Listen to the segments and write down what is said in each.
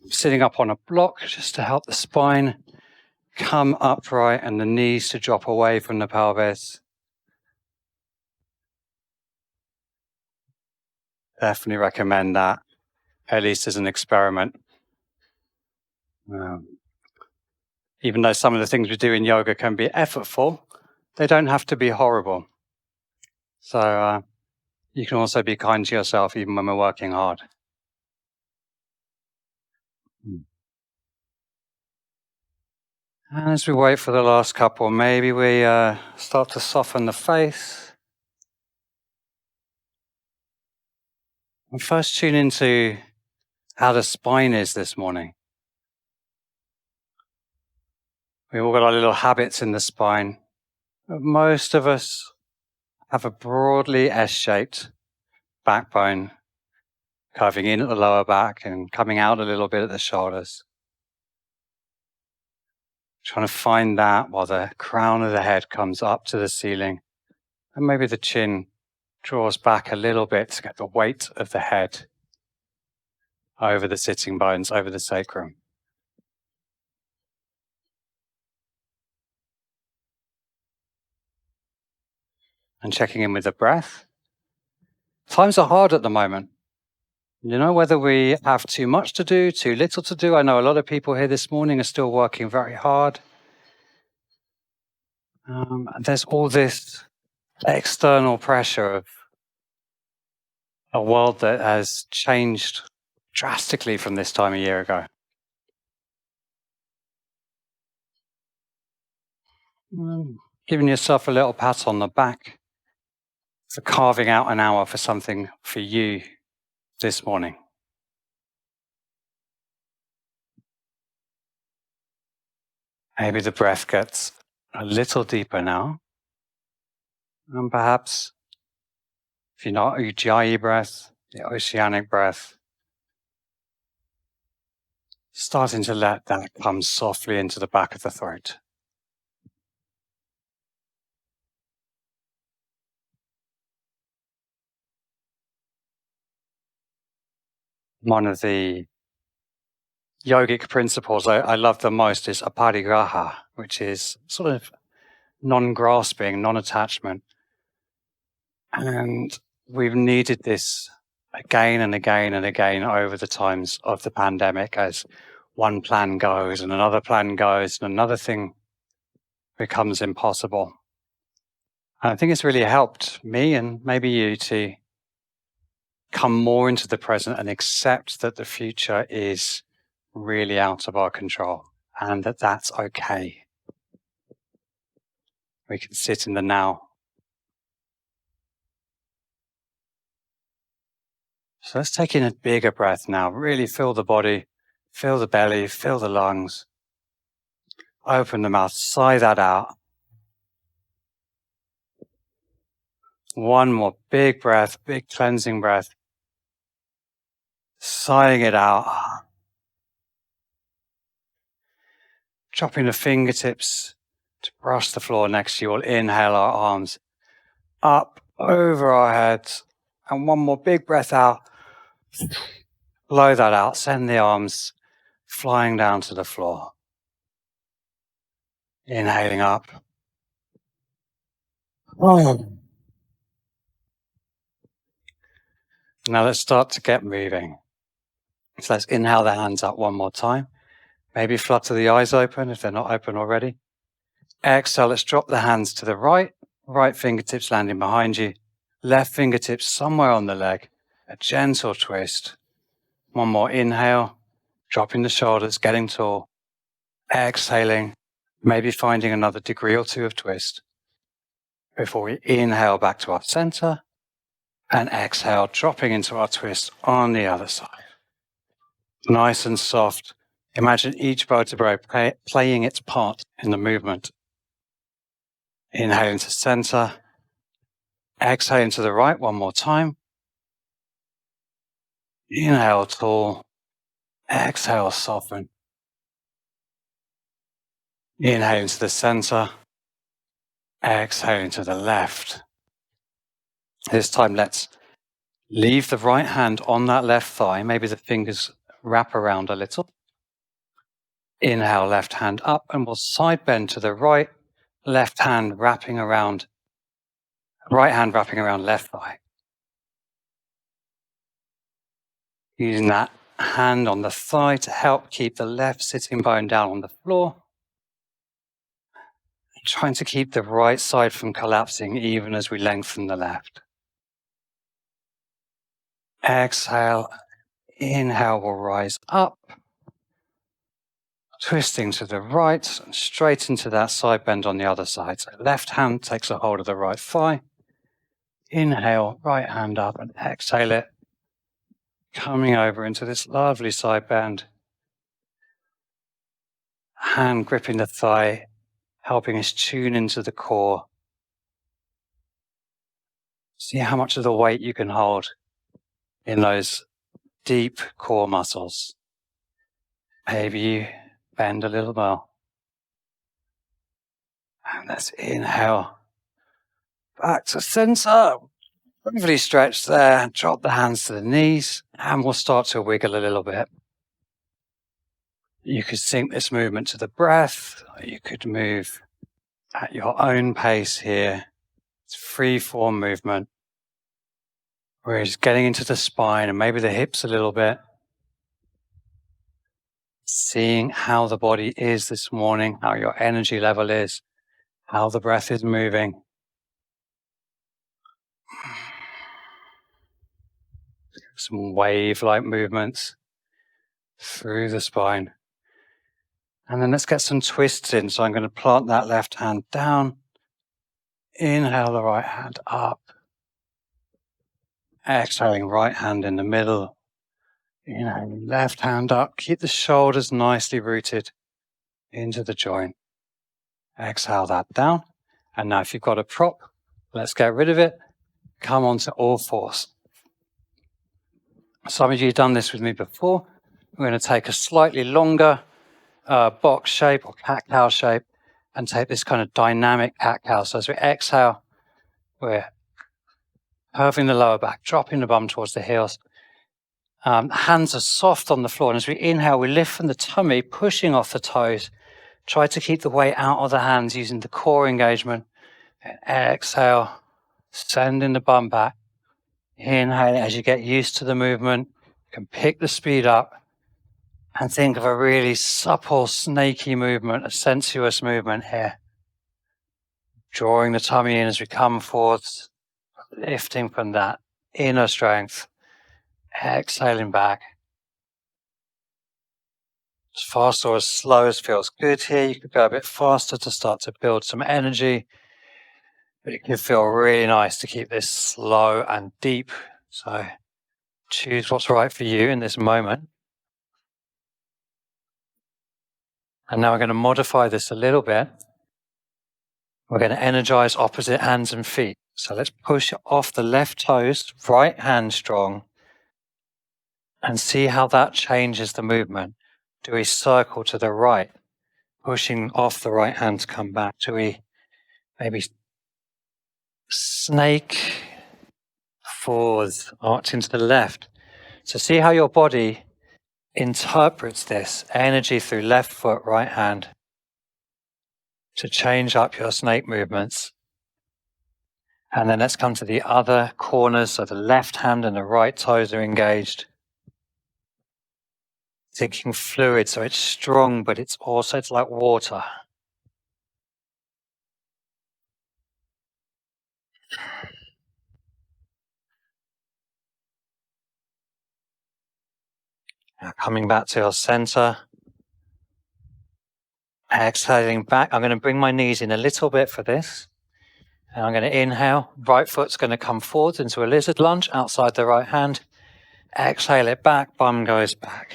Sitting up on a block just to help the spine come upright and the knees to drop away from the pelvis. Definitely recommend that, at least as an experiment. Even though some of the things we do in yoga can be effortful, they don't have to be horrible. So you can also be kind to yourself even when we're working hard. And as we wait for the last couple, maybe we start to soften the face. And first tune into how the spine is this morning. We've all got our little habits in the spine. But most of us have a broadly S-shaped backbone, curving in at the lower back and coming out a little bit at the shoulders. Trying to find that while the crown of the head comes up to the ceiling. And maybe the chin draws back a little bit to get the weight of the head over the sitting bones, over the sacrum. And checking in with the breath. Times are hard at the moment. You know, whether we have too much to do, too little to do. I know a lot of people here this morning are still working very hard. There's all this external pressure of a world that has changed drastically from this time a year ago. Giving yourself a little pat on the back for carving out an hour for something for you this morning. Maybe the breath gets a little deeper now. And perhaps, if you're not Ujjayi breath, the oceanic breath, starting to let that come softly into the back of the throat. One of the yogic principles I love the most is Aparigraha, which is sort of non-grasping, non-attachment. And we've needed this again and again and again over the times of the pandemic as one plan goes and another plan goes and another thing becomes impossible. And I think it's really helped me and maybe you to come more into the present and accept that the future is really out of our control and that that's okay. We can sit in the now. So let's take in a bigger breath now. Really feel the body, feel the belly, feel the lungs. Open the mouth, sigh that out. One more big breath, big cleansing breath. Sighing it out. Dropping the fingertips to brush the floor next to you. We'll inhale our arms up over our heads. And one more big breath out. Blow that out. Send the arms flying down to the floor. Inhaling up. Now let's start to get moving. So let's inhale the hands up one more time. Maybe flutter the eyes open if they're not open already. Exhale, let's drop the hands to the right. Right fingertips landing behind you. Left fingertips somewhere on the leg. A gentle twist. One more inhale. Dropping the shoulders, getting tall. Exhaling. Maybe finding another degree or two of twist. Before we inhale back to our center. And exhale, dropping into our twist on the other side. Nice and soft. Imagine each vertebrae playing its part in the movement. Inhale into center. Exhale into the right one more time. Inhale, tall. Exhale, soften. Inhale into the center. Exhale into the left. This time, let's Leave the right hand on that left thigh. Maybe the fingers wrap around a little. Inhale, left hand up, and we'll side bend to the right. Left hand wrapping around, right hand wrapping around left thigh. Using that hand on the thigh to help keep the left sitting bone down on the floor. And trying to keep the right side from collapsing even as we lengthen the left. Exhale, inhale, we'll rise up. Twisting to the right and straight into that side bend on the other side. So left hand takes a hold of the right thigh. Inhale, right hand up, and exhale it. Coming over into this lovely side bend. Hand gripping the thigh, helping us tune into the core. See how much of the weight you can hold in those deep core muscles. Maybe you bend a little more. And let's inhale. Back to center. Briefly stretch there. Drop the hands to the knees. And we'll start to wiggle a little bit. You could sync this movement to the breath. Or you could move at your own pace here. It's free form movement. We're just getting into the spine and maybe the hips a little bit. Seeing how the body is this morning, how your energy level is, how the breath is moving. Some wave-like movements through the spine. And then let's get some twists in. So I'm going to plant that left hand down. Inhale the right hand up. Exhaling right hand in the middle. Inhaling left hand up. Keep the shoulders nicely rooted into the joint. Exhale that down. And now if you've got a prop, let's get rid of it. Come onto all fours. Some of you have done this with me before. We're going to take a slightly longer box shape or cat-cow shape and take this kind of dynamic cat-cow. So as we exhale, we're curving the lower back, dropping the bum towards the heels. Hands are soft on the floor. And as we inhale, we lift from the tummy, pushing off the toes. Try to keep the weight out of the hands using the core engagement. And exhale, sending the bum back. Inhale as you get used to the movement. You can pick the speed up and think of a really supple, snaky movement, a sensuous movement here. Drawing the tummy in as we come forwards, lifting from that inner strength. Exhaling back. As fast or as slow as feels good here. You could go a bit faster to start to build some energy. But it can feel really nice to keep this slow and deep. So choose what's right for you in this moment. And now we're going to modify this a little bit. We're going to energize opposite hands and feet. So let's push off the left toes, right hand strong, and see how that changes the movement. Do we circle to the right, pushing off the right hand to come back? Do we maybe snake forwards, arching to the left? So see how your body interprets this energy through left foot, right hand to change up your snake movements. And then let's come to the other corners. So the left hand and the right toes are engaged. Thinking fluid, so it's strong, but it's like water. Now coming back to your center. Exhaling back. I'm going to bring my knees in a little bit for this. And I'm going to inhale. Right foot's going to come forward into a lizard lunge outside the right hand. Exhale it back. Bum goes back.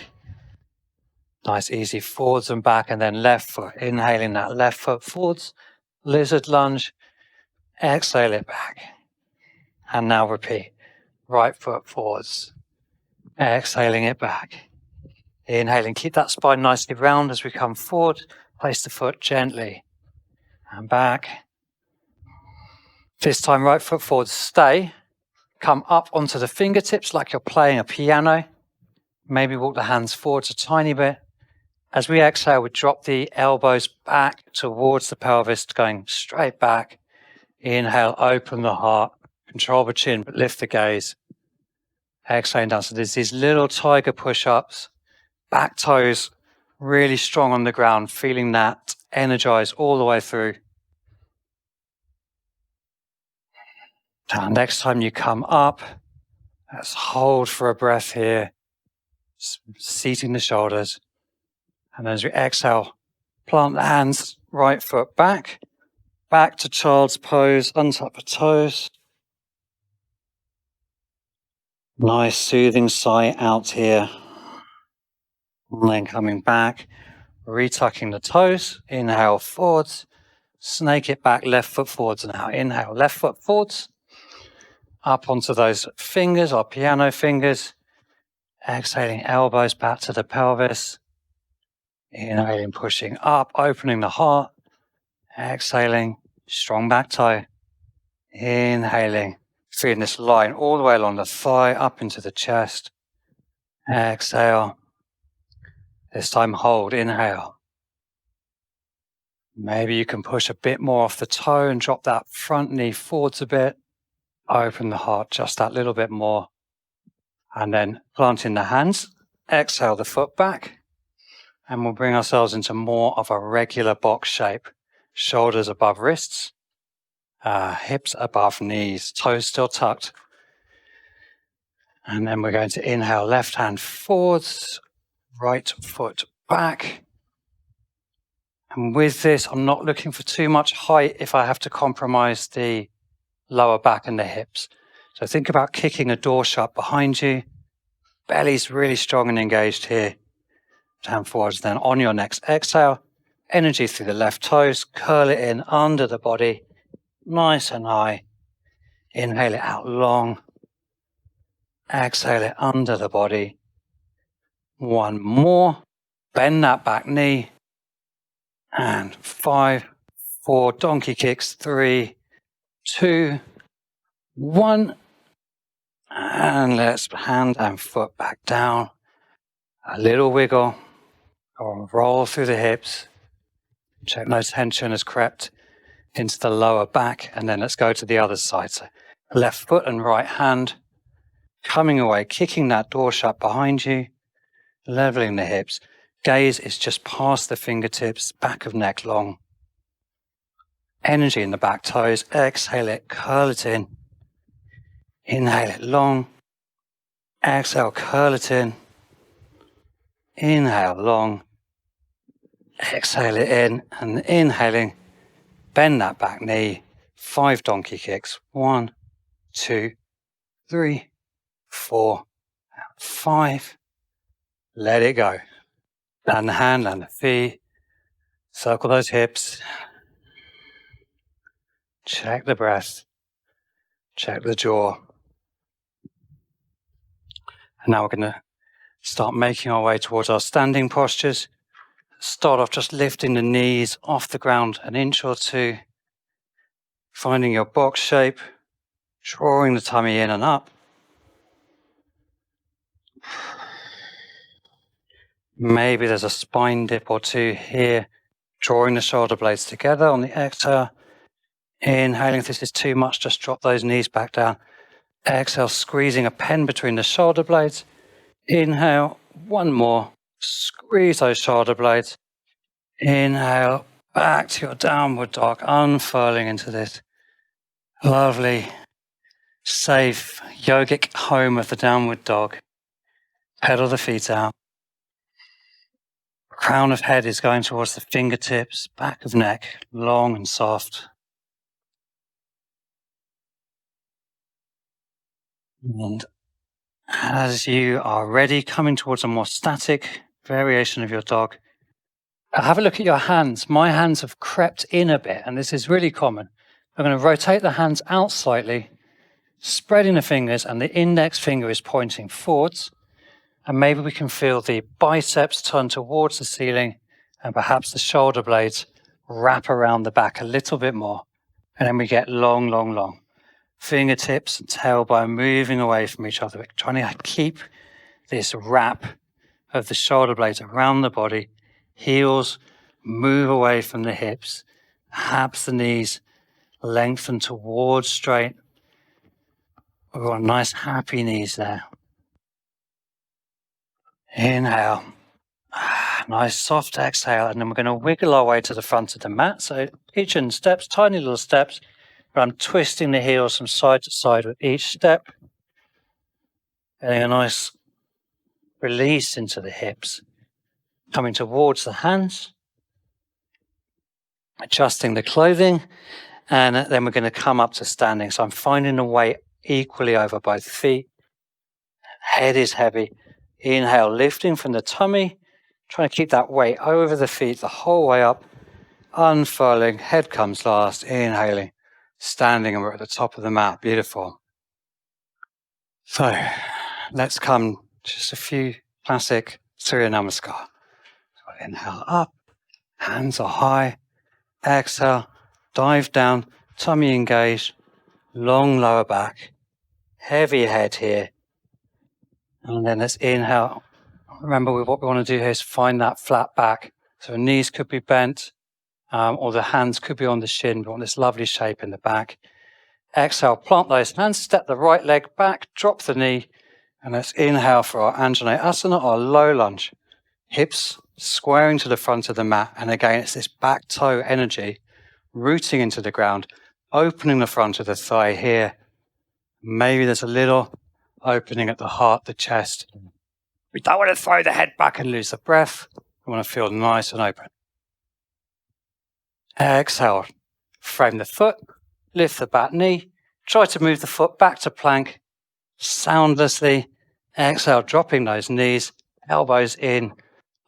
Nice, easy forwards and back. And then left foot. Inhaling that left foot forwards. Lizard lunge. Exhale it back. And now repeat. Right foot forwards. Exhaling it back. Inhaling. Keep that spine nicely round as we come forward. Place the foot gently. And back. This time, right foot forward. Stay. come up onto the fingertips like you're playing a piano. Maybe walk the hands forwards a tiny bit. As we exhale, we drop the elbows back towards the pelvis, going straight back. Inhale, open the heart, control the chin, but lift the gaze. Exhaling down. So there's these little tiger push-ups, back toes really strong on the ground, feeling that energize all the way through. Now, next time you come up, let's hold for a breath here, seating the shoulders. And as we exhale, plant the hands, right foot back to child's pose, untap the toes. Nice soothing sigh out here. And then coming back, retucking the toes, inhale forwards, snake it back, left foot forwards now. Inhale, left foot forwards, up onto those fingers, our piano fingers. Exhaling, elbows back to the pelvis. Inhaling, pushing up, opening the heart. Exhaling, strong back toe. Inhaling, feeling this line all the way along the thigh, up into the chest. Exhale. This time hold, inhale. Maybe you can push a bit more off the toe and drop that front knee forwards a bit. Open the heart just that little bit more. And then planting the hands, exhale the foot back. And we'll bring ourselves into more of a regular box shape. Shoulders above wrists, hips above knees, toes still tucked. And then we're going to inhale, left hand forwards, right foot back. And with this, I'm not looking for too much height if I have to compromise the lower back and the hips. So think about kicking a door shut behind you. Belly's really strong and engaged here. Hand forwards, then on your next exhale, energy through the left toes, curl it in under the body, nice and high. Inhale it out long. Exhale it under the body. One more. Bend that back knee. And 5, 4, donkey kicks, 3, 2, 1. And let's hand and foot back down. A little wiggle or roll through the hips. Check no tension has crept into the lower back. And then let's go to the other side. So left foot and right hand coming away, kicking that door shut behind you, leveling the hips. Gaze is just past the fingertips, back of neck long. Energy in the back toes. Exhale it, curl it in. Inhale it long. Exhale, curl it in. Inhale long. Exhale it in. And inhaling, bend that back knee. 5 donkey kicks. 1, 2, 3, 4, 5. Let it go. Land the hand, land the feet. Circle those hips. Check the breath. Check the jaw. And now we're going to start making our way towards our standing postures. Start off just lifting the knees off the ground an inch or two. Finding your box shape. Drawing the tummy in and up. Maybe there's a spine dip or two here. Drawing the shoulder blades together on the exhale. Inhaling, if this is too much, just drop those knees back down. Exhale, squeezing a pen between the shoulder blades. Inhale, one more. Squeeze those shoulder blades. Inhale, back to your downward dog, unfurling into this lovely, safe, yogic home of the downward dog. Pedal the feet out. Crown of head is going towards the fingertips, back of neck, long and soft. And as you are ready, coming towards a more static variation of your dog, have a look at your hands. My hands have crept in a bit, and this is really common. I'm going to rotate the hands out slightly, spreading the fingers, and the index finger is pointing forwards. And maybe we can feel the biceps turn towards the ceiling and perhaps the shoulder blades wrap around the back a little bit more. And then we get long, long, long. Fingertips and tailbone moving away from each other. We're trying to keep this wrap of the shoulder blades around the body. Heels move away from the hips. Perhaps the knees lengthen towards straight. We've got nice happy knees there. Inhale. Nice soft exhale, and then we're going to wiggle our way to the front of the mat. So pigeon steps, tiny little steps, but I'm twisting the heels from side to side with each step. Getting a nice release into the hips. Coming towards the hands. Adjusting the clothing, and then we're going to come up to standing. So I'm finding the weight equally over both feet. Head is heavy. Inhale, lifting from the tummy. Trying to keep that weight over the feet the whole way up. Unfurling, head comes last. Inhaling, standing, and we're at the top of the mat. Beautiful. So let's come just a few classic Surya Namaskar. So inhale up, hands are high. Exhale, dive down, tummy engaged, long lower back, heavy head here. And then let's inhale. Remember, what we want to do here is find that flat back. So the knees could be bent, or the hands could be on the shin. We want this lovely shape in the back. Exhale, plant those hands, step the right leg back, drop the knee, and let's inhale for our Anjaneyasana, our low lunge. Hips squaring to the front of the mat, and again, it's this back toe energy, rooting into the ground, opening the front of the thigh here. Maybe there's a little opening at the heart, the chest. We don't want to throw the head back and lose the breath. We want to feel nice and open. Exhale, frame the foot, lift the back knee, try to move the foot back to plank, soundlessly. Exhale, dropping those knees, elbows in,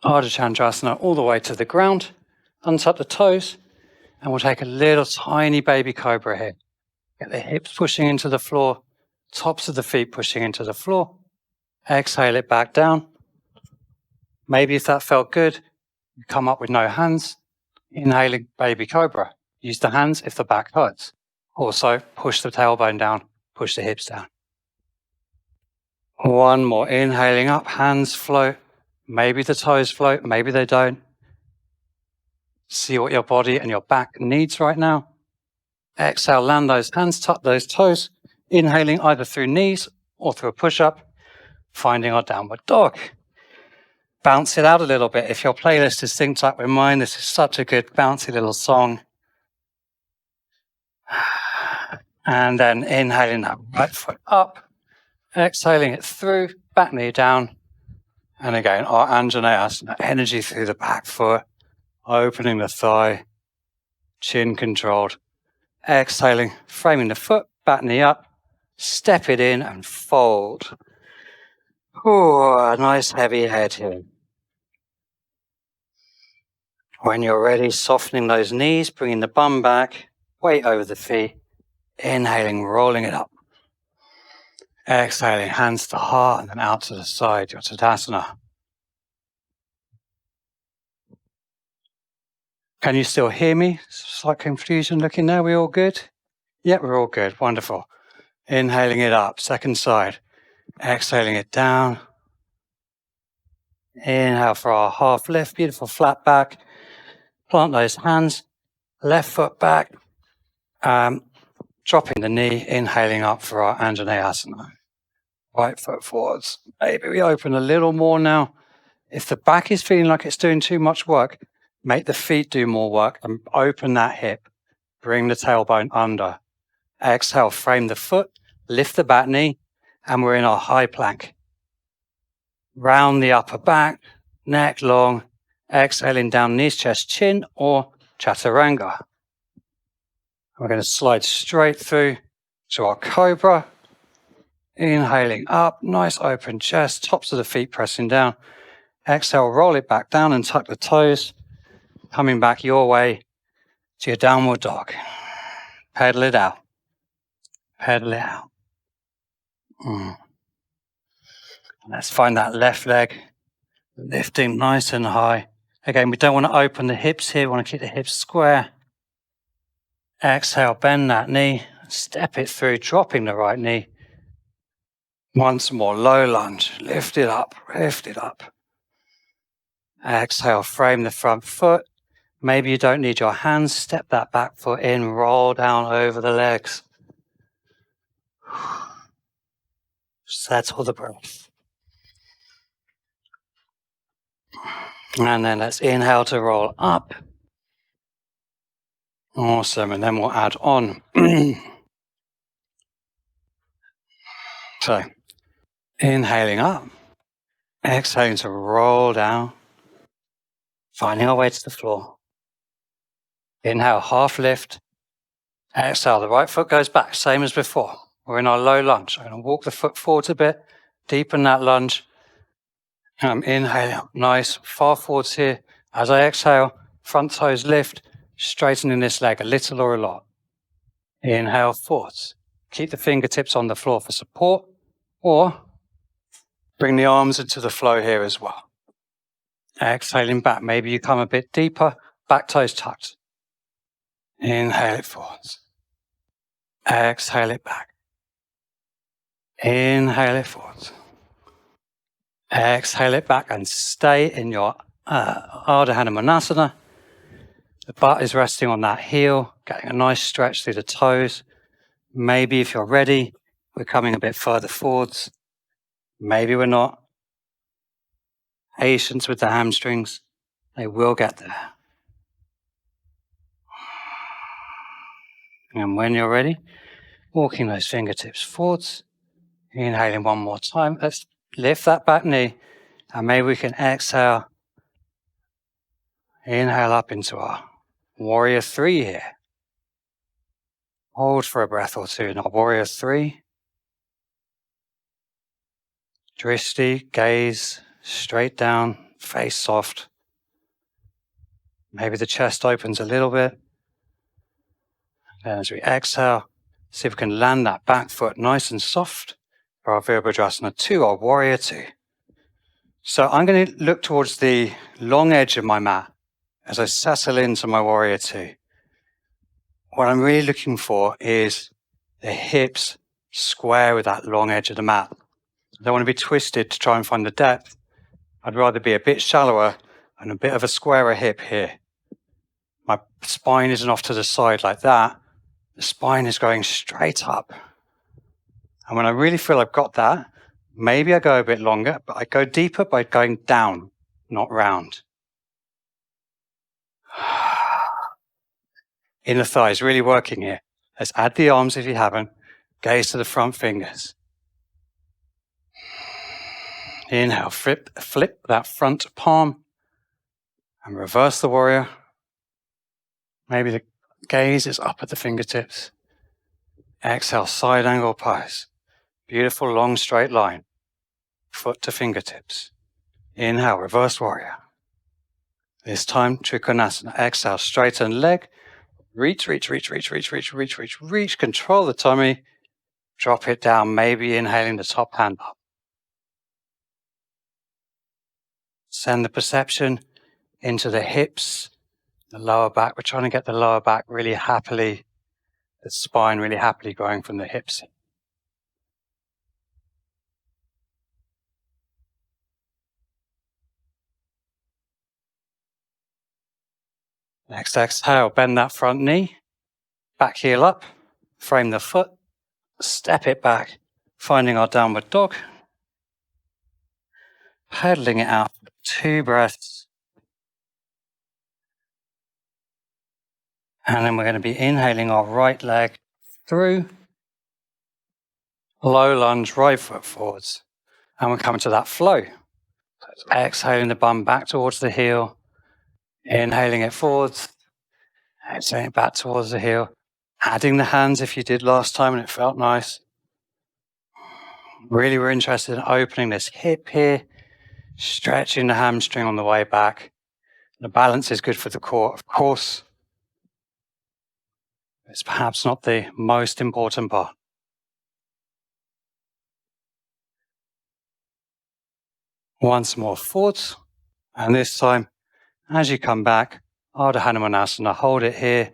Ardha Chandrasana all the way to the ground. Untuck the toes, and we'll take a little tiny baby cobra here. Get the hips pushing into the floor, tops of the feet pushing into the floor. Exhale it back down. Maybe if that felt good, you come up with no hands. Inhaling baby cobra. Use the hands if the back hurts. Also, push the tailbone down, push the hips down. One more. Inhaling up, hands float. Maybe the toes float, maybe they don't. See what your body and your back needs right now. Exhale, land those hands, tuck those toes. Inhaling either through knees or through a push-up. Finding our downward dog. Bounce it out a little bit. If your playlist is synced up with mine, this is such a good bouncy little song. And then inhaling that right foot up. Exhaling it through, back knee down. And again, our Anjaneyasana, energy through the back foot, opening the thigh, chin controlled. Exhaling, framing the foot, back knee up, step it in and fold. Ooh, a nice heavy head here. When you're ready, softening those knees, bringing the bum back, weight over the feet. Inhaling, rolling it up. Exhaling, hands to heart and then out to the side, your Tadasana. Can you still hear me? Slight confusion looking there. We all good? Yeah, we're all good. Wonderful. Inhaling it up, second side. Exhaling it down. Inhale for our half lift, beautiful flat back. Plant those hands, left foot back. Dropping the knee, inhaling up for our Anjaneyasana. Right foot forwards. Maybe we open a little more now. If the back is feeling like it's doing too much work, make the feet do more work and open that hip. Bring the tailbone under. Exhale, frame the foot, lift the back knee, and we're in our high plank. Round the upper back, neck long. Exhaling down, knees, chest, chin, or chaturanga. We're going to slide straight through to our Cobra. Inhaling up, nice open chest, tops of the feet pressing down. Exhale, roll it back down and tuck the toes. Coming back your way to your downward dog. Pedal it out. Pedal it out. Let's find that left leg lifting nice and high. Again, we don't want to open the hips here. We want to keep the hips square. Exhale, bend that knee. Step it through, dropping the right knee. Once more, low lunge. Lift it up, lift it up. Exhale, frame the front foot. Maybe you don't need your hands. Step that back foot in, roll down over the legs. Settle the breath. And then let's inhale to roll up. Awesome. And then we'll add on. So, inhaling up. Exhaling to roll down. Finding our way to the floor. Inhale, half lift. Exhale, the right foot goes back, same as before. We're in our low lunge. I'm going to walk the foot forward a bit, deepen that lunge. And I'm inhaling, nice, far forwards here. As I exhale, front toes lift, straightening this leg a little or a lot. Inhale, forwards. Keep the fingertips on the floor for support, or bring the arms into the flow here as well. Exhaling back, maybe you come a bit deeper, back toes tucked. Inhale it forwards. Exhale it back. Inhale it forwards. Exhale it back and stay in your Ardha Malasana. The butt is resting on that heel, getting a nice stretch through the toes. Maybe if you're ready, we're coming a bit further forwards. Maybe we're not. Patience with the hamstrings. They will get there. And when you're ready, walking those fingertips forwards. Inhaling one more time. Let's lift that back knee. And maybe we can exhale. Inhale up into our warrior 3 here. Hold for a breath or two in our warrior 3. Drishti, gaze straight down, face soft. Maybe the chest opens a little bit. Then as we exhale, see if we can land that back foot nice and soft for our Virabhadrasana 2, our warrior 2. So I'm going to look towards the long edge of my mat as I settle into my warrior 2. What I'm really looking for is the hips square with that long edge of the mat. I don't want to be twisted to try and find the depth. I'd rather be a bit shallower and a bit of a squarer hip here. My spine isn't off to the side like that. The spine is going straight up. And when I really feel I've got that, maybe I go a bit longer, but I go deeper by going down, not round. Inner thighs really working here. Let's add the arms if you haven't. Gaze to the front fingers. Inhale, flip that front palm and reverse the warrior. Maybe the gaze is up at the fingertips. Exhale, side angle pose. Beautiful long straight line. Foot to fingertips. Inhale, reverse warrior. This time, Trikonasana. Exhale, straighten leg. Reach. Control the tummy. Drop it down, maybe inhaling the top hand up. Send the perception into the hips, the lower back. We're trying to get the lower back really happily, the spine really happily going from the hips. Next exhale, bend that front knee, back heel up, frame the foot, step it back, finding our downward dog. Pedaling it out, 2 breaths. And then we're going to be inhaling our right leg through. Low lunge, right foot forwards. And we're coming to that flow. So exhaling the bum back towards the heel. Inhaling it forwards. Exhaling it back towards the heel. Adding the hands if you did last time and it felt nice. Really, we're interested in opening this hip here. Stretching the hamstring on the way back. The balance is good for the core, of course. It's perhaps not the most important part. Once more forwards. And this time, as you come back, Ardha Manasana, hold it here.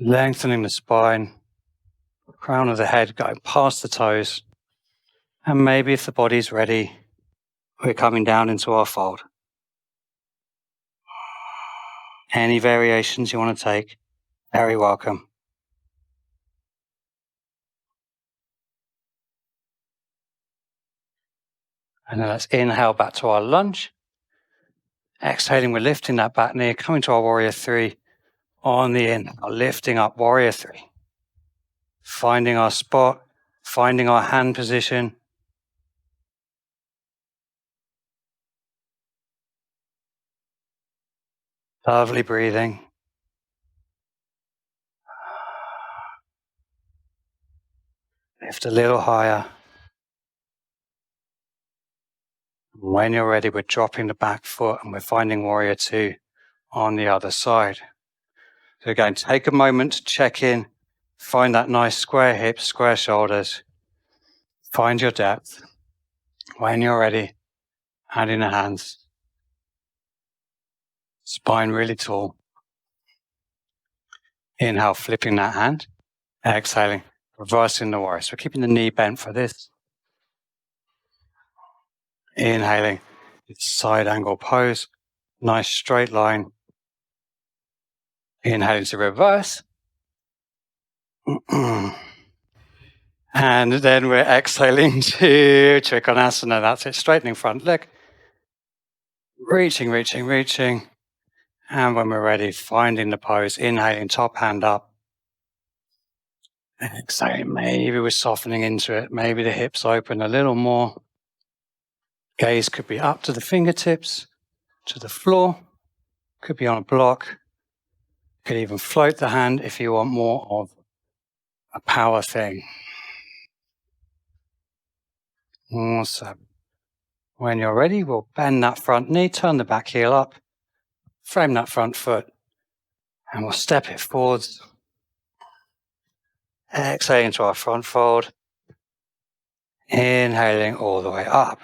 Lengthening the spine. Crown of the head going past the toes. And maybe if the body's ready, we're coming down into our fold. Any variations you want to take, very welcome. And then let's inhale back to our lunge. Exhaling, we're lifting that back knee, coming to our warrior three. On the inhale, lifting up warrior three. Finding our spot, finding our hand position. Lovely breathing. Lift a little higher. When you're ready, we're dropping the back foot and we're finding warrior two on the other side. So again, take a moment to check in, find that nice square hips, square shoulders, find your depth. When you're ready, hand in the hands, spine really tall. Inhale, flipping that hand, exhaling, reversing the warrior. So we're keeping the knee bent for this. Inhaling, side angle pose, nice straight line. Inhaling to reverse. And then we're exhaling to Trikonasana. That's it, straightening front leg. Reaching. And when we're ready, finding the pose, inhaling, top hand up. Exhaling, maybe we're softening into it. Maybe the hips open a little more. Gaze could be up to the fingertips, to the floor. Could be on a block. Could even float the hand if you want more of a power thing. Awesome. When you're ready, we'll bend that front knee, turn the back heel up, frame that front foot, and we'll step it forwards. Exhaling into our front fold. Inhaling all the way up.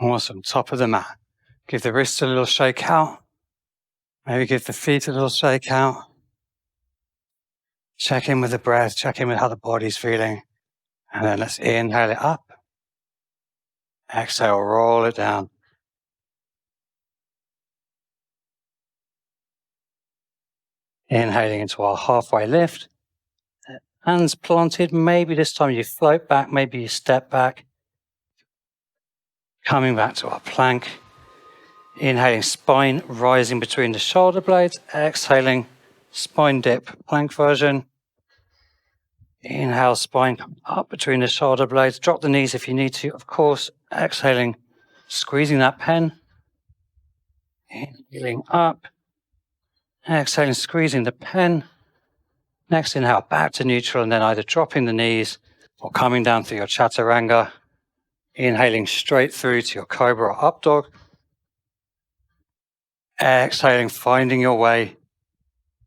Awesome. Top of the mat. Give the wrists a little shake out. Maybe give the feet a little shake out. Check in with the breath. Check in with how the body's feeling. And then let's inhale it up. Exhale, roll it down. Inhaling into our halfway lift. Hands planted. Maybe this time you float back. Maybe you step back. Coming back to our plank. Inhaling, spine rising between the shoulder blades. Exhaling, spine dip, plank version. Inhale, spine up between the shoulder blades. Drop the knees if you need to, of course. Exhaling, squeezing that pen. Inhaling up. Exhaling, squeezing the pen. Next inhale, back to neutral, and then either dropping the knees or coming down through your chaturanga. Inhaling straight through to your cobra or up dog. Exhaling, finding your way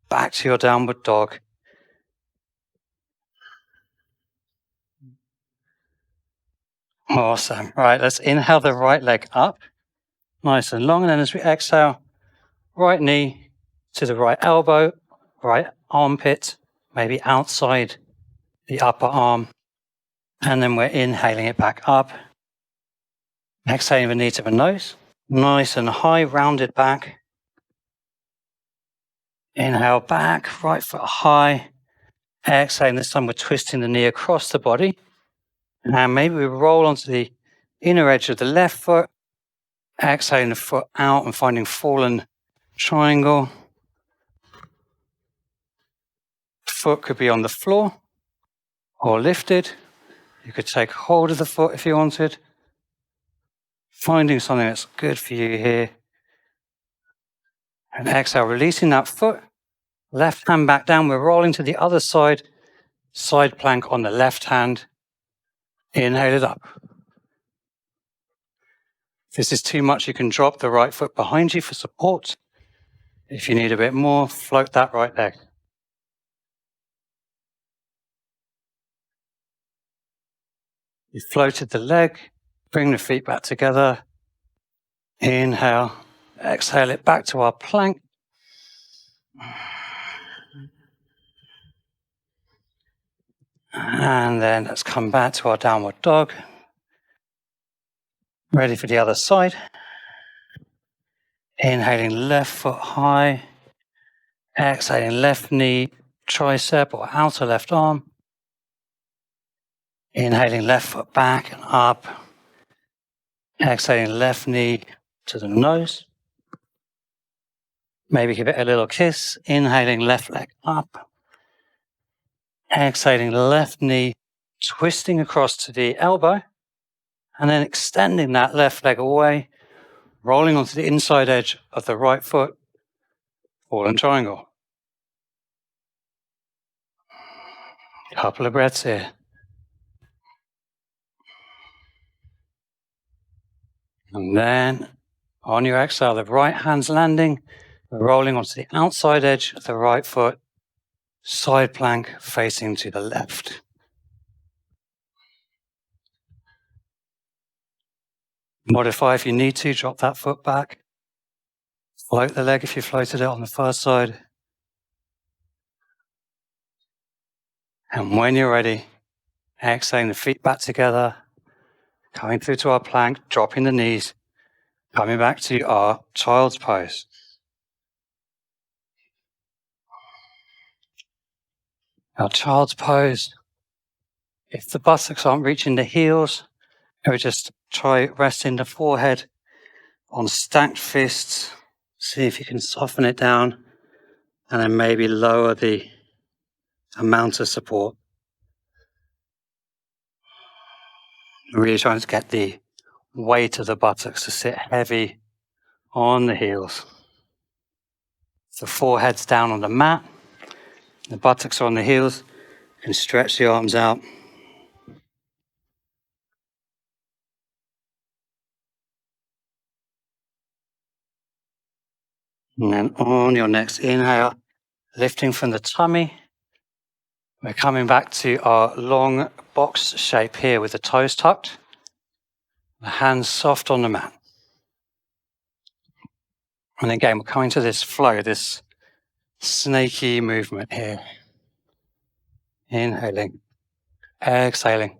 back to your downward dog. Awesome. Right, let's inhale the right leg up, nice and long. And then as we exhale, right knee to the right elbow, right armpit, maybe outside the upper arm. And then we're inhaling it back up. Exhaling the knee to the nose, nice and high, rounded back. Inhale back, right foot high. Exhaling, this time we're twisting the knee across the body. And maybe we roll onto the inner edge of the left foot. Exhaling the foot out and finding fallen triangle. Foot could be on the floor or lifted. You could take hold of the foot if you wanted. Finding something that's good for you here. And exhale, releasing that foot. Left hand back down. We're rolling to the other side. Side plank on the left hand. Inhale it up. If this is too much, you can drop the right foot behind you for support. If you need a bit more, float that right leg. You floated the leg, bring the feet back together. Inhale, exhale it back to our plank. And then let's come back to our downward dog. Ready for the other side. Inhaling left foot high. Exhaling left knee, tricep or outer left arm. Inhaling left foot back and up. Exhaling left knee to the nose. Maybe give it a little kiss. Inhaling left leg up. Exhaling left knee, twisting across to the elbow. And then extending that left leg away, rolling onto the inside edge of the right foot, fallen triangle. Couple of breaths here. And then on your exhale, the right hand's landing, rolling onto the outside edge of the right foot, side plank facing to the left. Modify if you need to, drop that foot back. Float the leg if you floated it on the first side. And when you're ready, exhaling the feet back together, coming through to our plank, dropping the knees, coming back to our child's pose. Our child's pose, if the buttocks aren't reaching the heels, I would just try resting the forehead on stacked fists. See if you can soften it down and then maybe lower the amount of support. Really trying to get the weight of the buttocks to sit heavy on the heels. The forehead's down on the mat, the buttocks are on the heels. You can stretch the arms out. And then on your next inhale, lifting from the tummy, we're coming back to our long box shape here with the toes tucked, the hands soft on the mat. And again, we're coming to this flow, this snaky movement here. Inhaling, exhaling.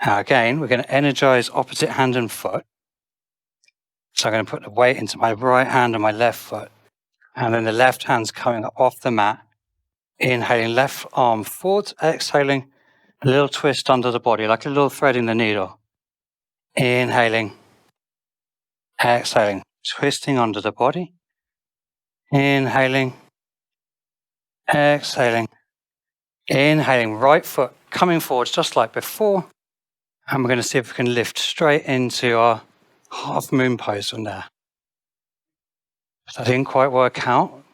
Now again, we're going to energize opposite hand and foot. So I'm going to put the weight into my right hand and my left foot. And then the left hand's coming up off the mat. Inhaling, left arm forward, exhaling, a little twist under the body, like a little thread in the needle. Inhaling, exhaling, twisting under the body. Inhaling, exhaling. Inhaling, right foot coming forward just like before. And we're going to see if we can lift straight into our half moon pose from there. If that didn't quite work out,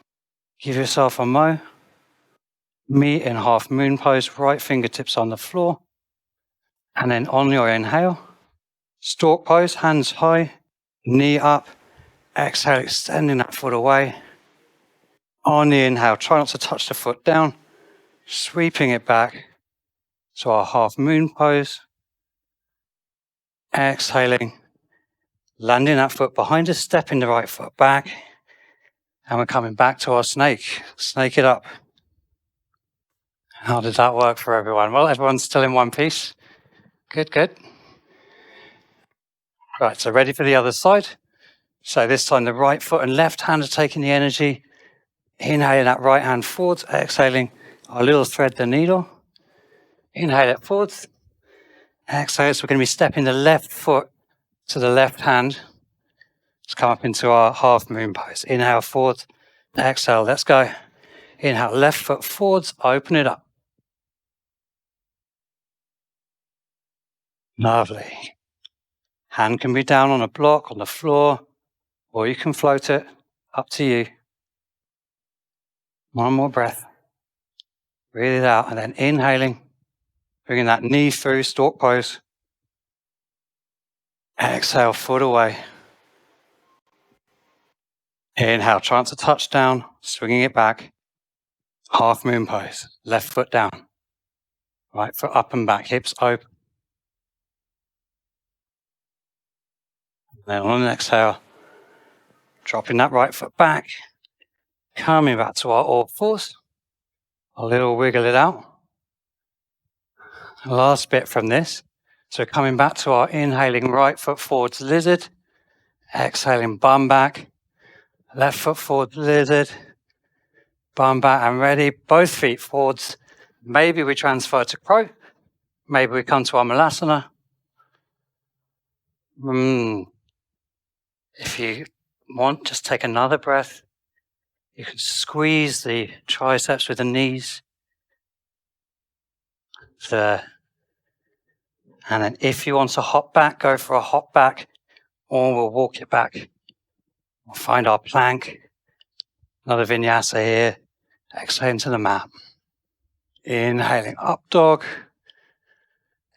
give yourself a mo. Meet in half moon pose, right fingertips on the floor. And then on your inhale, stork pose, hands high, knee up. Exhale, extending that foot away. On the inhale, try not to touch the foot down, sweeping it back to our half moon pose. Exhaling, landing that foot behind us, stepping the right foot back. And we're coming back to our snake. Snake it up. How did that work for everyone? Well, everyone's still in one piece. Good, good. Right, so ready for the other side. So this time the right foot and left hand are taking the energy. Inhaling that right hand forwards, exhaling our little thread the needle. Inhale it forwards. Exhale, so we're going to be stepping the left foot to the left hand. Let's come up into our half moon pose. Inhale forwards, exhale, let's go. Inhale, left foot forwards, open it up. Lovely. Hand can be down on a block, on the floor, or you can float it. Up to you. One more breath. Breathe it out, and then inhaling, bringing that knee through, stork pose. Exhale, foot away. Inhale, try not to touch down, swinging it back. Half moon pose, left foot down. Right foot up and back, hips open. Then on an exhale, dropping that right foot back, Coming back to our all fours. A little wiggle it out. Last bit from this. So coming back to our inhaling right foot forwards lizard. Exhaling bum back. Left foot forward lizard. Bum back and ready. Both feet forwards. Maybe we transfer to crow. Maybe we come to our Malasana. If you want, just take another breath. You can squeeze the triceps with the knees. And then if you want to hop back, go for a hop back, or we'll walk it back. We'll find our plank. Another vinyasa here. Exhaling to the mat. Inhaling up dog.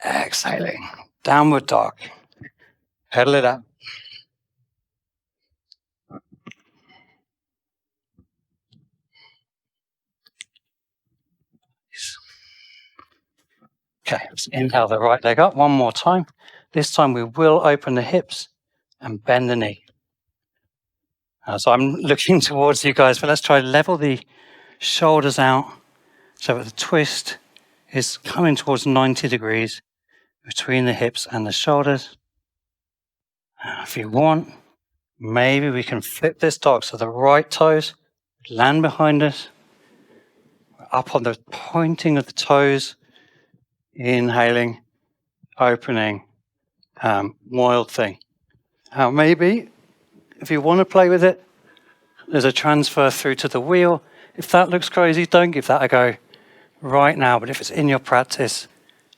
Exhaling downward dog. Pedal it up. Okay, let's inhale the right leg up one more time. This time we will open the hips and bend the knee. So I'm looking towards you guys, but let's try to level the shoulders out so that the twist is coming towards 90 degrees between the hips and the shoulders. If you want, maybe we can flip this dog so the right toes land behind us, up on the pointing of the toes, inhaling, opening, wild thing. Maybe, if you want to play with it, there's a transfer through to the wheel. If that looks crazy, don't give that a go right now. But if it's in your practice,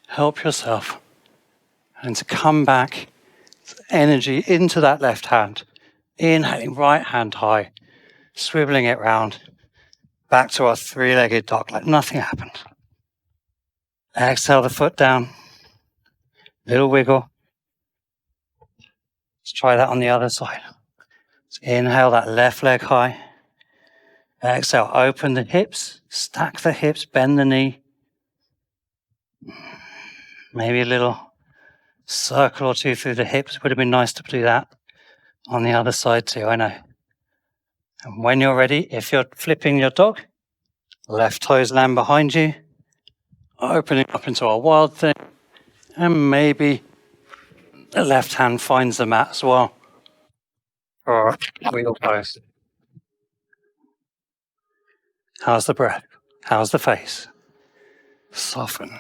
help yourself. And to come back, energy into that left hand. Inhaling, right hand high, swiveling it round. Back to our three-legged dog, like nothing happened. Exhale the foot down. Little wiggle. Let's try that on the other side. Let's inhale that left leg high. Exhale, open the hips, stack the hips, bend the knee. Maybe a little circle or two through the hips. Would have been nice to do that on the other side too, I know. And when you're ready, if you're flipping your dog, left toes land behind you, opening up into our wild thing, and maybe the left hand finds the mat as well. Or wheel pose. How's the breath? How's the face? Soften.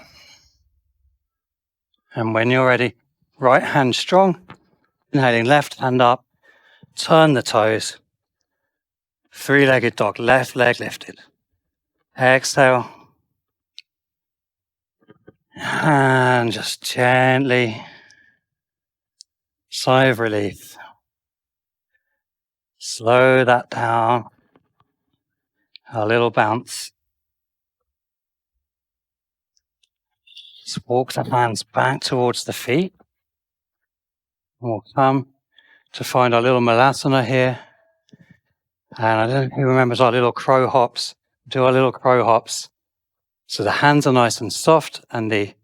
And when you're ready, right hand strong, inhaling left hand up, turn the toes, three-legged dog, left leg lifted. Exhale. And just gently, sigh of relief. Slow that down. A little bounce. Just walk the hands back towards the feet. We'll come to find our little Malasana here. And I don't know who remembers our little crow hops. Do our little crow hops. So the hands are nice and soft, and the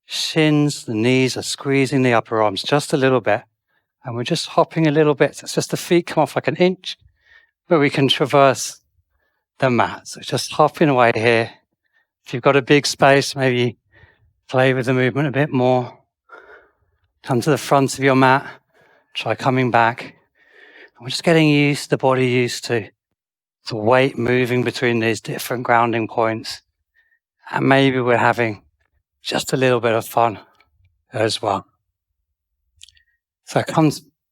shins, the knees are squeezing the upper arms just a little bit. And we're just hopping a little bit. So it's just the feet come off like an inch, but we can traverse the mat. So just hopping away here. If you've got a big space, maybe play with the movement a bit more. Come to the front of your mat. Try coming back. And we're just getting used, the body used to the weight moving between these different grounding points. And maybe we're having just a little bit of fun as well. So come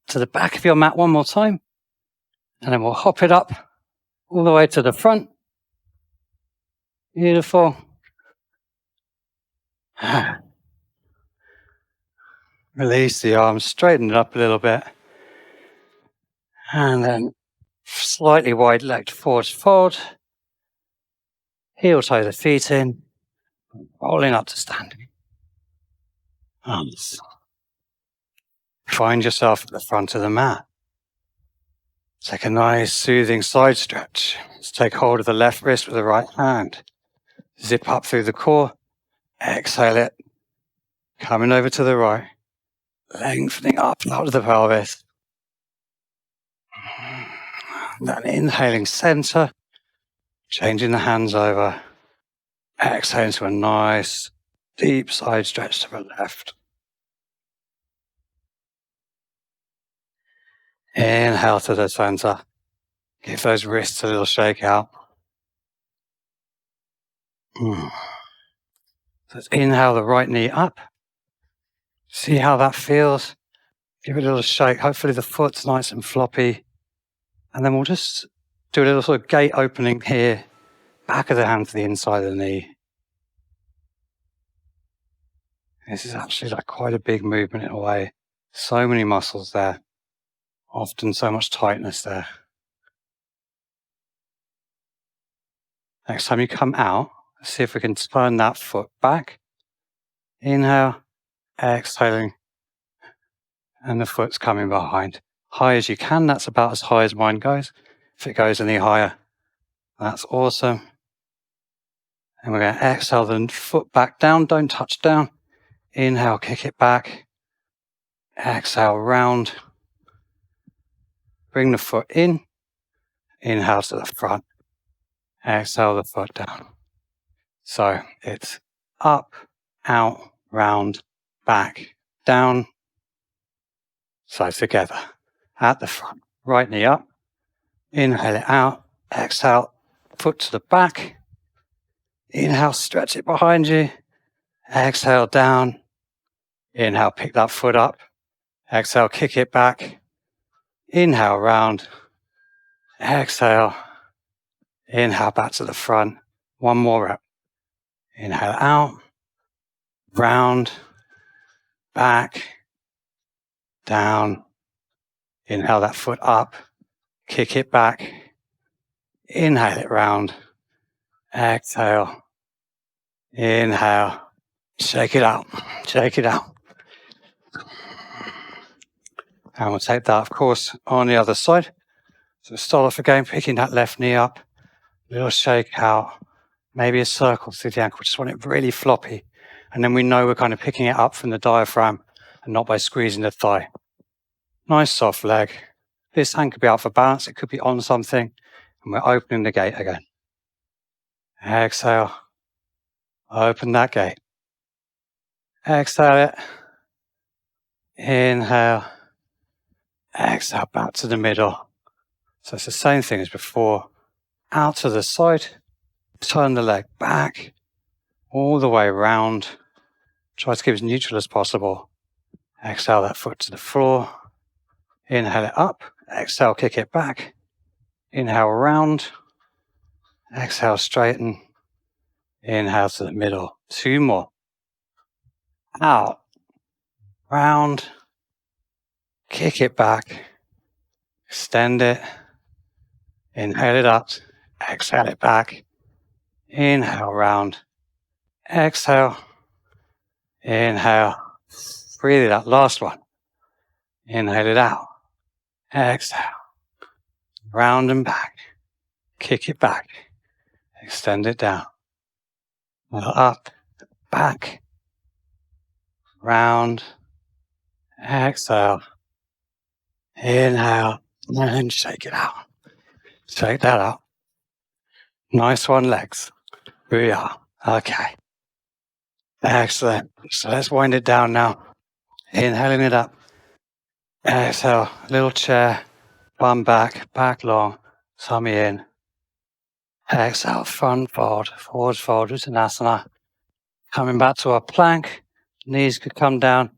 to the back of your mat one more time. And then we'll hop it up all the way to the front. Beautiful. Release the arms, straighten it up a little bit. And then slightly wide-legged forward fold. Heel toe the feet in. Rolling up to standing. Arms. Find yourself at the front of the mat. Take a nice soothing side stretch. Let's take hold of the left wrist with the right hand. Zip up through the core. Exhale it. Coming over to the right. Lengthening up out of the pelvis. Then inhaling center. Changing the hands over. Exhale into a nice deep side stretch to the left. Inhale to the center. Give those wrists a little shake out. So let's inhale the right knee up. See how that feels. Give it a little shake. Hopefully the foot's nice and floppy. And then we'll just do a little sort of gate opening here. Back of the hand to the inside of the knee. This is actually like quite a big movement in a way. So many muscles there. Often so much tightness there. Next time you come out, let's see if we can turn that foot back. Inhale, exhaling, and the foot's coming behind. High as you can, that's about as high as mine goes. If it goes any higher, that's awesome. And we're going to exhale the foot back down, don't touch down. Inhale, kick it back. Exhale, round. Bring the foot in. Inhale to the front. Exhale the foot down. So it's up, out, round, back, down. So together. At the front. Right knee up. Inhale it out. Exhale. Foot to the back. Inhale, stretch it behind you. Exhale, down. Inhale, pick that foot up. Exhale, kick it back. Inhale, round. Exhale. Inhale, back to the front. One more rep. Inhale out. Round. Back. Down. Inhale that foot up. Kick it back. Inhale it round. Exhale. Inhale. Shake it out. Shake it out. And we'll take that, of course, on the other side. So start off again, picking that left knee up. Little shake out. Maybe a circle through the ankle. Just want it really floppy. And then we know we're kind of picking it up from the diaphragm and not by squeezing the thigh. Nice soft leg. This hand could be out for balance. It could be on something. And we're opening the gate again. Exhale. Open that gate. Exhale it. Inhale. Exhale back to the middle. So it's the same thing as before. Out to the side. Turn the leg back. All the way around. Try to keep as neutral as possible. Exhale that foot to the floor. Inhale it up. Exhale, kick it back. Inhale round. Exhale, straighten. Inhale to the middle. Two more. Out. Round. Kick it back. Extend it. Inhale it up. Exhale it back. Inhale round. Exhale. Inhale. Breathe it out. Last one. Inhale it out. Exhale. Round and back. Kick it back. Extend it down. Up. Back. Round. Exhale. Inhale. And shake it out. Shake that out. Nice one, legs. Booyah. Okay. Excellent. So let's wind it down now. Inhaling it up. Exhale. Little chair. Bum back. Back long. Tummy in. Exhale. Front fold. Forward fold. Uttanasana. Coming back to our plank. Knees could come down.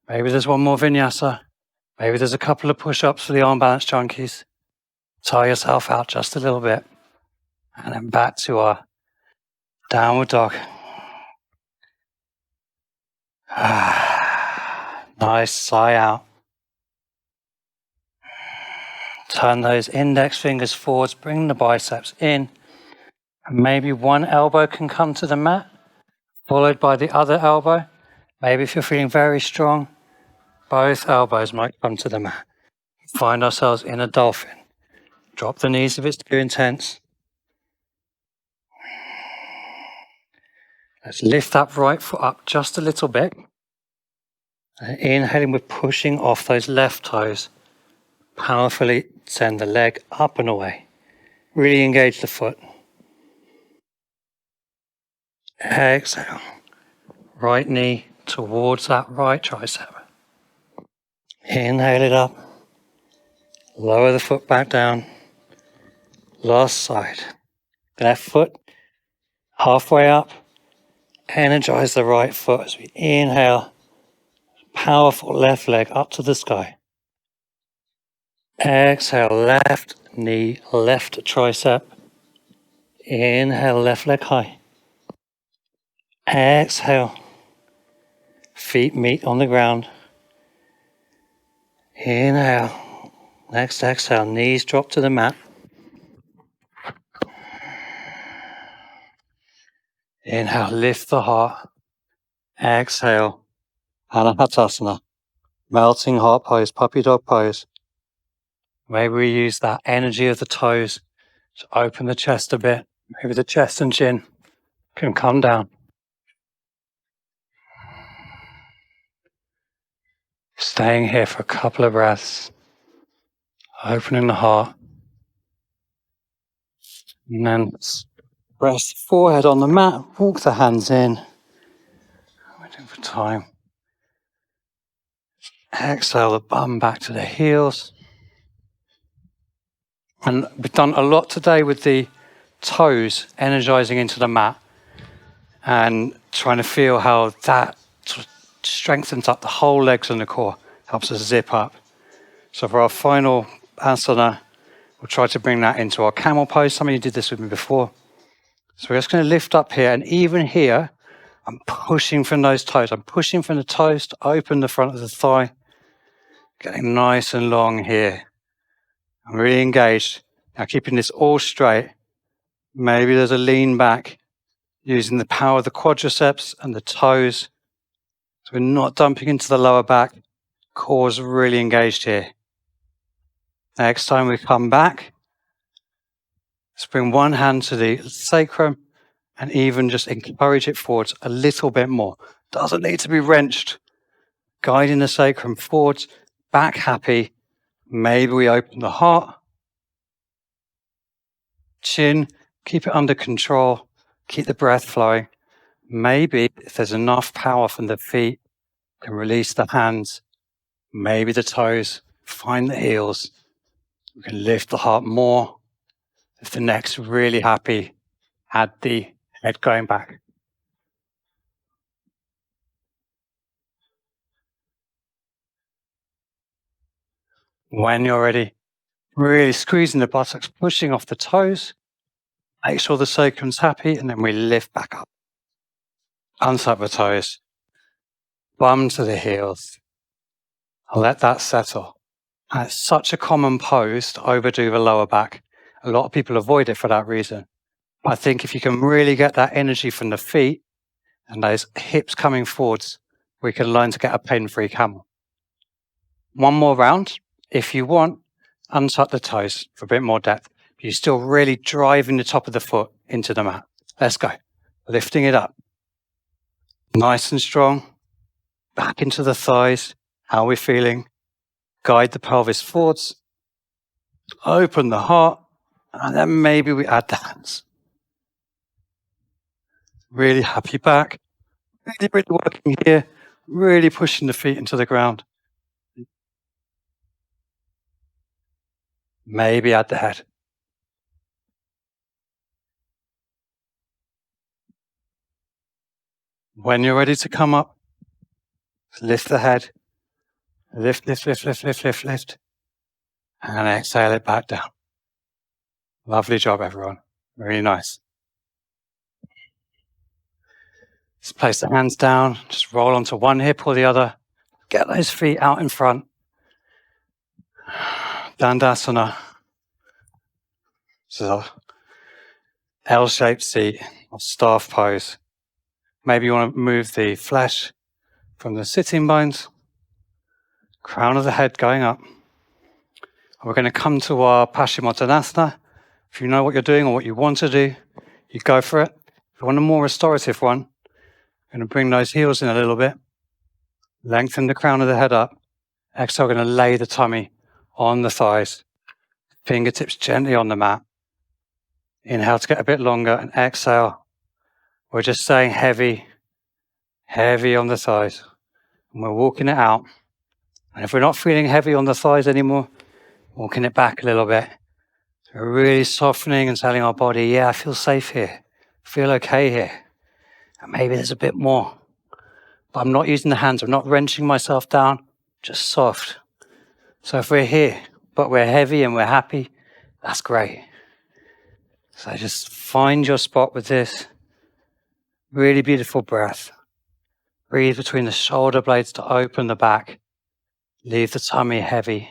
Maybe there's one more vinyasa. Maybe there's a couple of push-ups for the arm balance junkies. Tire yourself out just a little bit. And then back to our downward dog. Nice, sigh out. Turn those index fingers forwards, bring the biceps in. And maybe one elbow can come to the mat, followed by the other elbow. Maybe if you're feeling very strong, both elbows might come to the mat. Find ourselves in a dolphin. Drop the knees if it's too intense. Let's lift that right foot up just a little bit. And inhaling, we're pushing off those left toes. Powerfully send the leg up and away. Really engage the foot. Exhale. Right knee towards that right tricep. Inhale it up. Lower the foot back down. Last side. Left foot halfway up. Energize the right foot as we inhale. Powerful left leg up to the sky. Exhale, left knee, left tricep. Inhale, left leg high. Exhale. Feet meet on the ground. Inhale. Next exhale, knees drop to the mat. Inhale, lift the heart. Exhale, Anahatasana. Melting heart pose, puppy dog pose. Maybe we use that energy of the toes to open the chest a bit. Maybe the chest and chin can come down. Staying here for a couple of breaths. Opening the heart. And then rest the forehead on the mat. Walk the hands in. Waiting for time. Exhale the bum back to the heels. And we've done a lot today with the toes energizing into the mat and trying to feel how that strengthens up the whole legs and the core, helps us zip up. So for our final asana, we'll try to bring that into our camel pose. Some of you did this with me before. So we're just going to lift up here, and even here, I'm pushing from those toes. I'm pushing from the toes to open the front of the thigh, getting nice and long here. I'm really engaged. Now keeping this all straight. Maybe there's a lean back using the power of the quadriceps and the toes. So we're not dumping into the lower back. Core's really engaged here. Next time we come back, let's bring one hand to the sacrum and even just encourage it forwards a little bit more. Doesn't need to be wrenched. Guiding the sacrum forwards, back happy. Maybe we open the heart. Chin, keep it under control. Keep the breath flowing. Maybe if there's enough power from the feet, can release the hands. Maybe the toes, find the heels. We can lift the heart more. If the neck's really happy, add the head going back. When you're ready, really squeezing the buttocks, pushing off the toes. Make sure the sacrum's happy, and then we lift back up. Untuck the toes. Bum to the heels. Let that settle. And it's such a common pose to overdo the lower back. A lot of people avoid it for that reason. I think if you can really get that energy from the feet and those hips coming forwards, we can learn to get a pain-free camel. One more round. If you want, untuck the toes for a bit more depth. You're still really driving the top of the foot into the mat. Let's go. Lifting it up. Nice and strong. Back into the thighs. How are we feeling? Guide the pelvis forwards. Open the heart. And then maybe we add the hands. Really happy back. Really working here. Really pushing the feet into the ground. Maybe add the head. When you're ready to come up, lift the head. Lift, lift, lift, lift, lift, lift, lift. And exhale it back down. Lovely job, everyone. Really nice. Just place the hands down. Just roll onto one hip or the other. Get those feet out in front. Dandasana. This is a L-shaped seat or staff pose. Maybe you want to move the flesh from the sitting bones. Crown of the head going up. We're going to come to our Paschimottanasana. If you know what you're doing or what you want to do, you go for it. If you want a more restorative one, I'm going to bring those heels in a little bit. Lengthen the crown of the head up. Exhale, going to lay the tummy on the thighs. Fingertips gently on the mat. Inhale to get a bit longer and exhale. We're just staying heavy on the thighs. And we're walking it out. And if we're not feeling heavy on the thighs anymore, walking it back a little bit. So we're really softening and telling our body, yeah, I feel safe here. I feel okay here. And maybe there's a bit more. But I'm not using the hands. I'm not wrenching myself down. Just soft. So if we're here, but we're heavy and we're happy, that's great. So just find your spot with this. Really beautiful breath. Breathe between the shoulder blades to open the back. Leave the tummy heavy.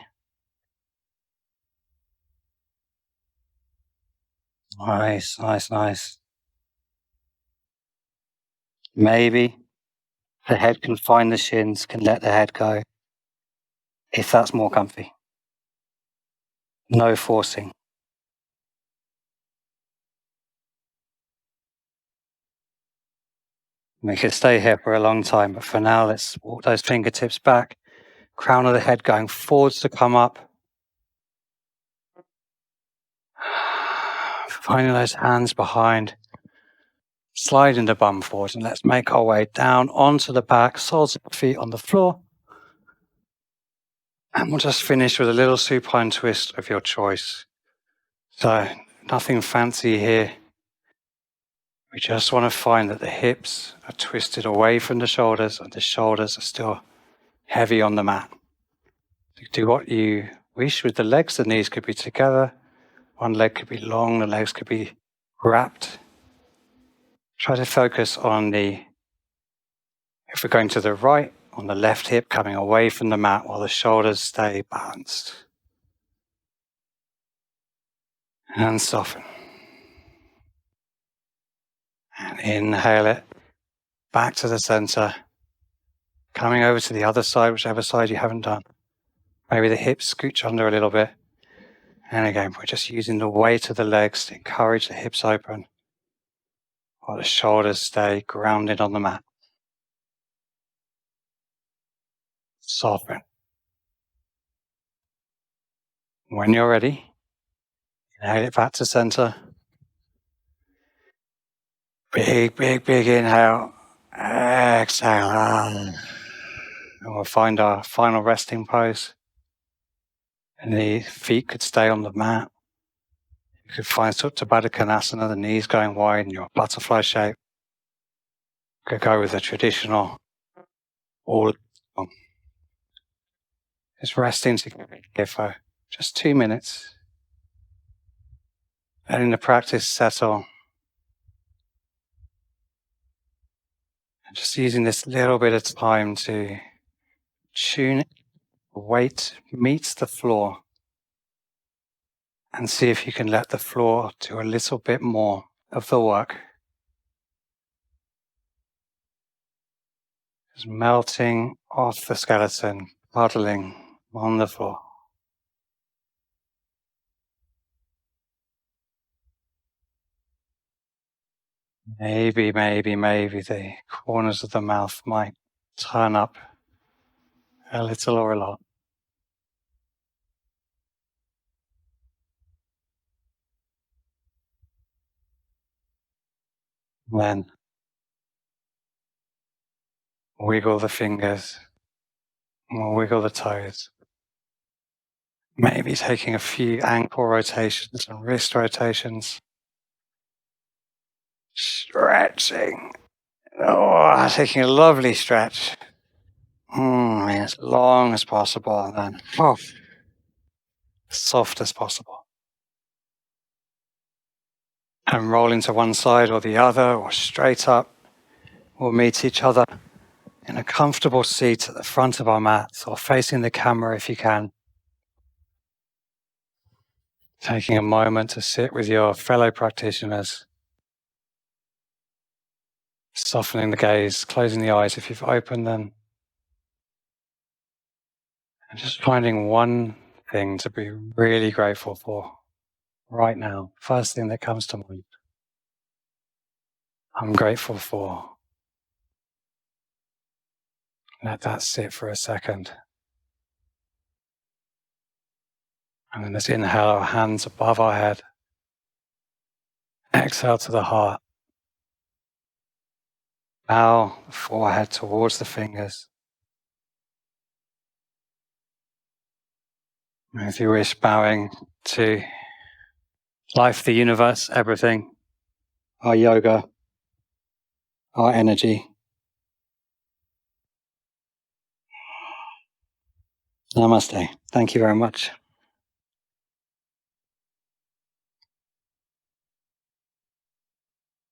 Nice, nice, nice. Maybe the head can find the shins, can let the head go, if that's more comfy. No forcing. We could stay here for a long time, but for now, let's walk those fingertips back. Crown of the head going forwards to come up. Finding those hands behind. Sliding the bum forward, and let's make our way down onto the back, soles of the feet on the floor. And we'll just finish with a little supine twist of your choice. So nothing fancy here. We just want to find that the hips are twisted away from the shoulders and the shoulders are still heavy on the mat. Do what you wish with the legs. The knees could be together. One leg could be long, the legs could be wrapped. Try to focus on if we're going to the right, on the left hip coming away from the mat while the shoulders stay balanced. And soften. And inhale it back to the center. Coming over to the other side, whichever side you haven't done. Maybe the hips scooch under a little bit. And again, we're just using the weight of the legs to encourage the hips open while the shoulders stay grounded on the mat. Soften. When you're ready, inhale it back to center. Big, big, big inhale. Exhale. And we'll find our final resting pose. And the feet could stay on the mat. You could find Supine Baddha, the knees going wide in your butterfly shape. You could go with a traditional all. Just resting together for just 2 minutes. Letting the practice settle. And just using this little bit of time to tune the weight meets the floor. And see if you can let the floor do a little bit more of the work. Just melting off the skeleton, puddling on the floor. Maybe the corners of the mouth might turn up a little or a lot. Then wiggle the fingers, or wiggle the toes. Maybe taking a few ankle rotations and wrist rotations. Stretching. Oh, taking a lovely stretch. As long as possible, and then as soft as possible. And rolling to one side or the other, or straight up. We'll meet each other in a comfortable seat at the front of our mats, or facing the camera if you can. Taking a moment to sit with your fellow practitioners. Softening the gaze, closing the eyes if you've opened them. And just finding one thing to be really grateful for right now. First thing that comes to mind. I'm grateful for. Let that sit for a second. And then let's inhale our hands above our head. Exhale to the heart. Bow the forehead towards the fingers. And if you wish, bowing to life, the universe, everything, our yoga, our energy. Namaste. Thank you very much.